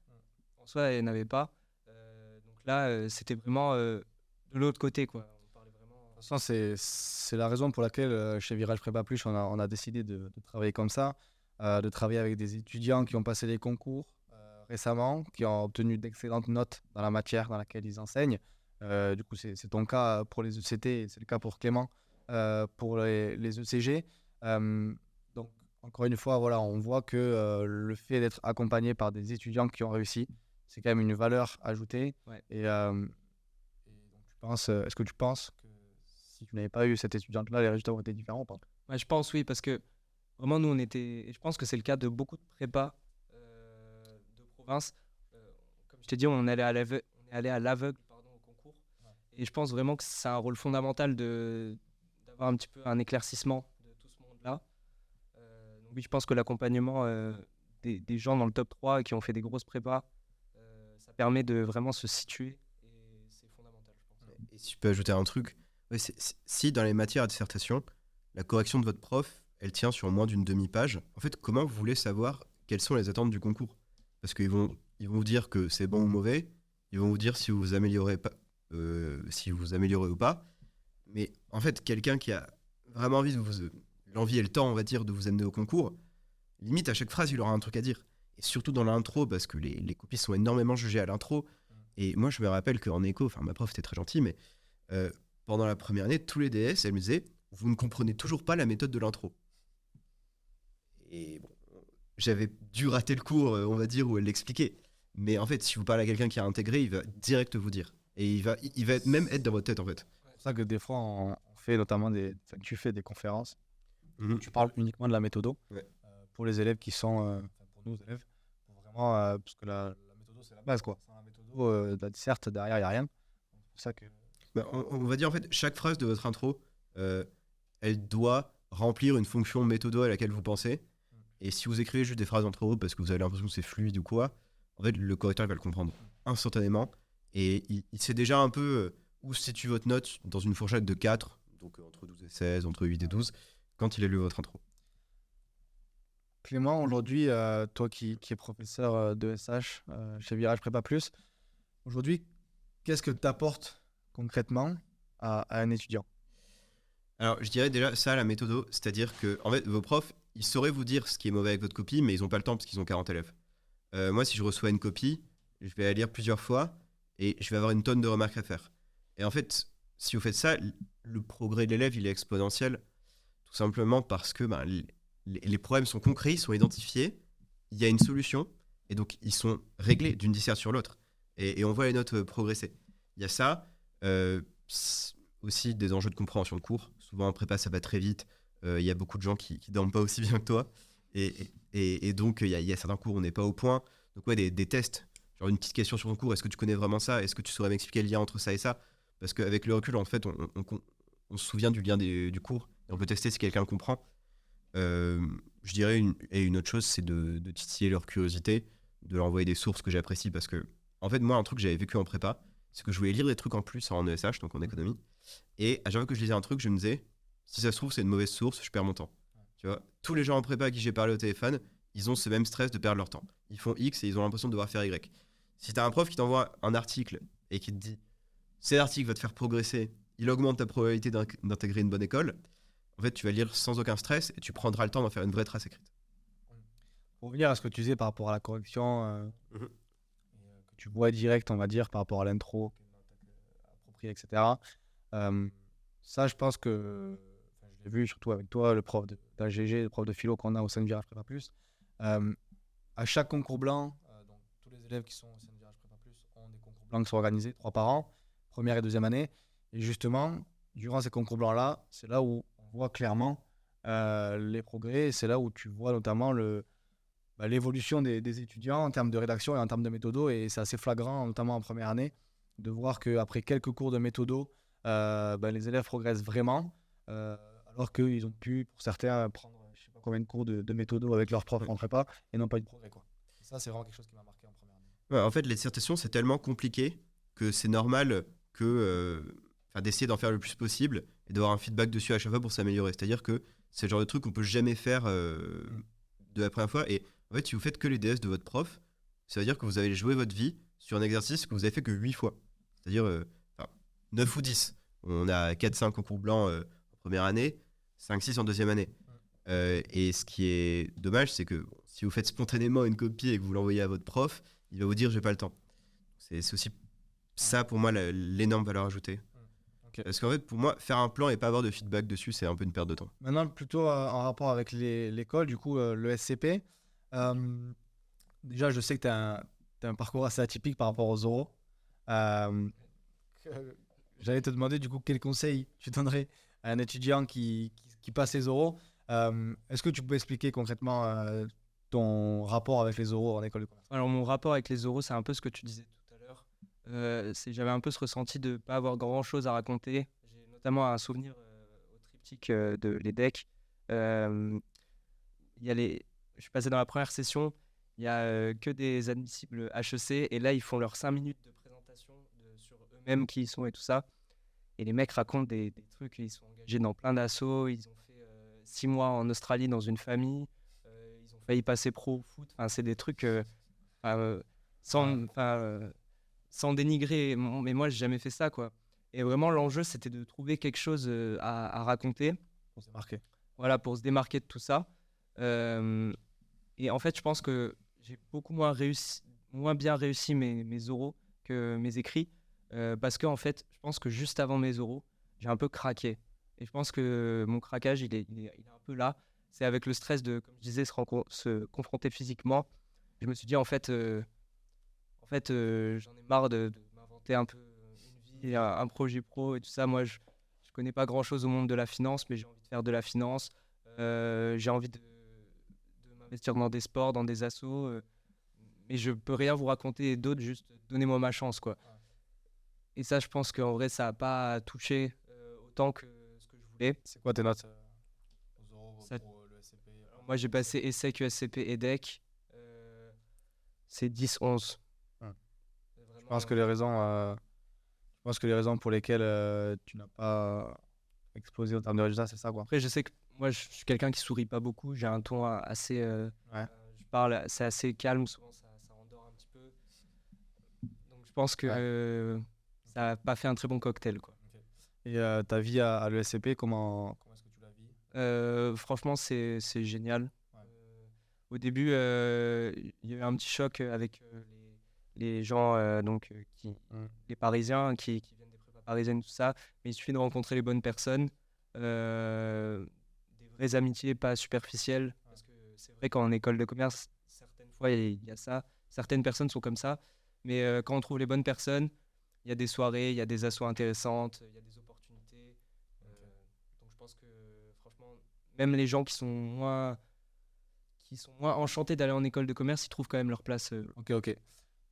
en soi, elle n'avait pas. Donc là, c'était vraiment de l'autre côté, quoi. On parlait vraiment... De toute façon, c'est la raison pour laquelle chez Virage Prépa Plus, on a décidé de travailler comme ça, de travailler avec des étudiants qui ont passé les concours récemment, qui ont obtenu d'excellentes notes dans la matière dans laquelle ils enseignent. Du coup, c'est ton cas pour les ECT, et c'est le cas pour Clément pour les ECG. Donc, encore une fois, voilà, on voit que le fait d'être accompagné par des étudiants qui ont réussi, c'est quand même une valeur ajoutée. Ouais. Et donc, est-ce que tu penses que si tu n'avais pas eu cette étudiante-là, les résultats auraient été différents ou pas? Ouais, je pense oui, parce que vraiment, nous, on était... Et je pense que c'est le cas de beaucoup de prépas de province. Comme je t'ai dit, on est allé à l'aveugle pardon, au concours. Ouais. Et je pense vraiment que c'est un rôle fondamental d'avoir un petit peu un éclaircissement de tout ce monde-là. Donc oui, je pense que l'accompagnement des gens dans le top 3 qui ont fait des grosses prépas, ça permet de vraiment se situer. Et c'est fondamental, je pense. Et si je peux ajouter un truc, ouais, si dans les matières à dissertation, la correction de votre prof, elle tient sur moins d'une demi-page, en fait, comment vous voulez savoir quelles sont les attentes du concours? Parce qu'ils vont vous dire que c'est bon ou mauvais, ils vont vous dire si vous vous améliorez pas, si vous vous améliorez ou pas. Mais en fait, quelqu'un qui a vraiment envie de l'envie et le temps, on va dire, de vous amener au concours, limite à chaque phrase, il aura un truc à dire. Et surtout dans l'intro, parce que les copies sont énormément jugées à l'intro. Et moi, je me rappelle qu'en éco, enfin, ma prof était très gentille, mais pendant la première année, tous les DS, elle me disait, vous ne comprenez toujours pas la méthode de l'intro. Et bon, j'avais dû rater le cours, on va dire, où elle l'expliquait. Mais en fait, si vous parlez à quelqu'un qui a intégré, il va direct vous dire. Et il va même être dans votre tête, en fait. C'est pour ça que des fois, on fait notamment tu fais des conférences. Mhm. Tu parles uniquement de la méthodo. Ouais. Pour les élèves qui sont, pour nos élèves, pour vraiment, parce que la méthodo, c'est la base, quoi. Sans la méthodo, certes, derrière, il n'y a rien. C'est pour ça que... Bah, on va dire, en fait, chaque phrase de votre intro, elle doit remplir une fonction méthodo à laquelle vous pensez. Et si vous écrivez juste des phrases entre eux parce que vous avez l'impression que c'est fluide ou quoi, en fait, le correcteur il va le comprendre instantanément. Et il sait déjà un peu où se situe votre note dans une fourchette de 4, donc entre 12 et 16, entre 8 et 12, quand il a lu votre intro. Clément, aujourd'hui, toi qui es professeur de SH chez Virage Prépa Plus, aujourd'hui, qu'est-ce que tu apportes concrètement à un étudiant? Alors, je dirais déjà ça, la méthodo, c'est-à-dire que en fait, vos profs, ils sauraient vous dire ce qui est mauvais avec votre copie, mais ils n'ont pas le temps parce qu'ils ont 40 élèves. Moi, si je reçois une copie, je vais la lire plusieurs fois et je vais avoir une tonne de remarques à faire. Et en fait, si vous faites ça, le progrès de l'élève, il est exponentiel, tout simplement parce que ben, les problèmes sont concrets, ils sont identifiés, il y a une solution, et donc ils sont réglés d'une disserte sur l'autre. Et on voit les notes progresser. Il y a ça, aussi des enjeux de compréhension de cours. Souvent en prépa, ça va très vite. Il y a beaucoup de gens qui dorment pas aussi bien que toi. Et donc, il y a certains cours où on n'est pas au point. Donc, ouais, des tests. Genre une petite question sur ton cours. Est-ce que tu connais vraiment ça? Est-ce que tu saurais m'expliquer le lien entre ça et ça? Parce qu'avec le recul, en fait, on se souvient du lien du cours. Et on peut tester si quelqu'un le comprend. Je dirais, une autre chose, c'est de titiller leur curiosité, de leur envoyer des sources que j'apprécie. Parce que, en fait, moi, un truc que j'avais vécu en prépa, c'est que je voulais lire des trucs en plus en ESH, donc en économie. Et à chaque fois que je lisais un truc, je me disais, si ça se trouve, c'est une mauvaise source, je perds mon temps. Tu vois, tous les gens en prépa à qui j'ai parlé au téléphone, ils ont ce même stress de perdre leur temps. Ils font X et ils ont l'impression de devoir faire Y. Si t'as un prof qui t'envoie un article et qui te dit, cet article va te faire progresser, il augmente ta probabilité d'intégrer une bonne école, en fait, tu vas lire sans aucun stress et tu prendras le temps d'en faire une vraie trace écrite. Pour revenir à ce que tu disais par rapport à la correction, que tu vois direct, on va dire, par rapport à l'intro, approprié, etc. Ça, je pense que, je l'ai vu surtout avec toi, le prof d'AGG, le prof de philo qu'on a au sein de Virage Prépa Plus. À chaque concours blanc, donc tous les élèves qui sont au sein de Virage Prépa Plus ont des concours blancs qui sont organisés 3 par an, première et deuxième année. Et justement, durant ces concours blancs-là, c'est là où on voit clairement les progrès. Et c'est là où tu vois notamment l'évolution des étudiants en termes de rédaction et en termes de méthodo. Et c'est assez flagrant, notamment en première année, de voir qu'après quelques cours de méthodo, les élèves progressent vraiment, alors qu'ils ont pu, pour certains, prendre je ne sais pas combien de cours de méthodo avec leurs profs en prépa et n'ont pas eu de progrès, quoi. Et ça, c'est vraiment quelque chose qui m'a marqué en première année. Ouais, en fait, les dissertations, c'est tellement compliqué que c'est normal que, d'essayer d'en faire le plus possible et d'avoir un feedback dessus à chaque fois pour s'améliorer. C'est-à-dire que c'est le genre de truc qu'on peut jamais faire de la première fois. Et en fait, si vous faites que les DS de votre prof, ça veut dire que vous avez joué votre vie sur un exercice que vous avez fait que 8 fois. C'est-à-dire 9 ou 10. On a 4-5 concours blancs en première année, 5-6 en deuxième année. Et ce qui est dommage, c'est que si vous faites spontanément une copie et que vous l'envoyez à votre prof, il va vous dire j'ai pas le temps. C'est aussi ça pour moi l'énorme valeur ajoutée. Ok. Parce qu'en fait, pour moi, faire un plan et pas avoir de feedback dessus, c'est un peu une perte de temps. Maintenant, plutôt en rapport avec l'école, du coup, le SCP. Déjà, je sais que tu as un parcours assez atypique par rapport aux oraux. Euh, J'allais te demander, du coup, quel conseil tu donnerais à un étudiant qui passe les oraux. Est-ce que tu peux expliquer concrètement ton rapport avec les oraux en école de commerce? Alors, mon rapport avec les oraux, c'est un peu ce que tu disais tout à l'heure. J'avais un peu ce ressenti de ne pas avoir grand-chose à raconter. J'ai notamment un souvenir au triptyque de l'EDEC. Je suis passé dans la première session, il n'y a que des admissibles HEC, et là, ils font leurs 5 minutes de présentation sur eux-mêmes, qui ils sont et tout ça. Et les mecs racontent des trucs, ils sont engagés dans plein d'assauts, ils ont fait 6 mois en Australie dans une famille, ils ont failli passer pro au foot. Enfin, c'est des trucs enfin, sans dénigrer, mais moi, j'ai jamais fait ça, quoi. Et vraiment, l'enjeu, c'était de trouver quelque chose à raconter. On s'est marqué. Voilà, pour se démarquer de tout ça. Et en fait, je pense que j'ai beaucoup moins bien réussi mes oraux que mes écrits. Parce que, en fait, je pense que juste avant mes oraux, j'ai un peu craqué. Et je pense que mon craquage, il est un peu là. C'est avec le stress de, comme je disais, se confronter physiquement. Je me suis dit, j'en ai marre de m'inventer un peu une vie, un projet pro et tout ça. Moi, je connais pas grand-chose au monde de la finance, mais j'ai envie de faire de la finance. J'ai envie de m'investir dans des sports, dans des assos. Mais je peux rien vous raconter d'autre, juste donnez-moi ma chance, quoi. Et ça, je pense qu'en vrai, ça n'a pas touché autant que ce que je voulais. C'est quoi tes notes aux oraux Ça- pour le SCP? Moi, j'ai passé ESSEC, ESCP, EDEC. C'est 10-11. Ouais. Je pense que les raisons pour lesquelles tu n'as pas explosé en termes de résultats, c'est ça, quoi. Après, je sais que moi, je suis quelqu'un qui sourit pas beaucoup. J'ai un ton assez. Ouais. Je parle, c'est assez calme. Souvent, ça endort un petit peu. Donc, je pense que ça n'a pas fait un très bon cocktail, quoi. Et ta vie à l'ESCP, comment est-ce que tu la vis? Franchement, c'est génial. Ouais. Au début, il y a eu un petit choc avec les gens, les Parisiens qui viennent des prépas parisiennes, tout ça. Mais il suffit de rencontrer les bonnes personnes, des vraies amitiés, pas superficielles. Parce que c'est vrai qu'en école de commerce, certaines fois, il y a ça. Certaines personnes sont comme ça. Mais quand on trouve les bonnes personnes, il y a des soirées, il y a des assos intéressantes, il y a des opportunités. Donc je pense que franchement, même les gens qui sont moins enchantés d'aller en école de commerce, ils trouvent quand même leur place. Ok.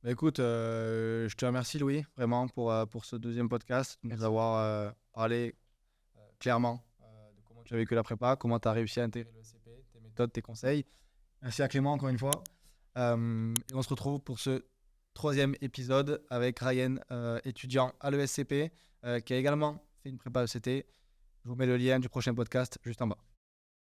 Bah, écoute, je te remercie, Louis, vraiment pour ce deuxième podcast, de nous avoir parlé clairement de comment tu as vécu la prépa, comment tu as réussi à intégrer le SCP, tes méthodes, tes conseils. Merci à Clément, encore une fois. Et on se retrouve pour ce troisième épisode avec Ryan, étudiant à l'ESCP, qui a également fait une prépa ECT. Je vous mets le lien du prochain podcast juste en bas.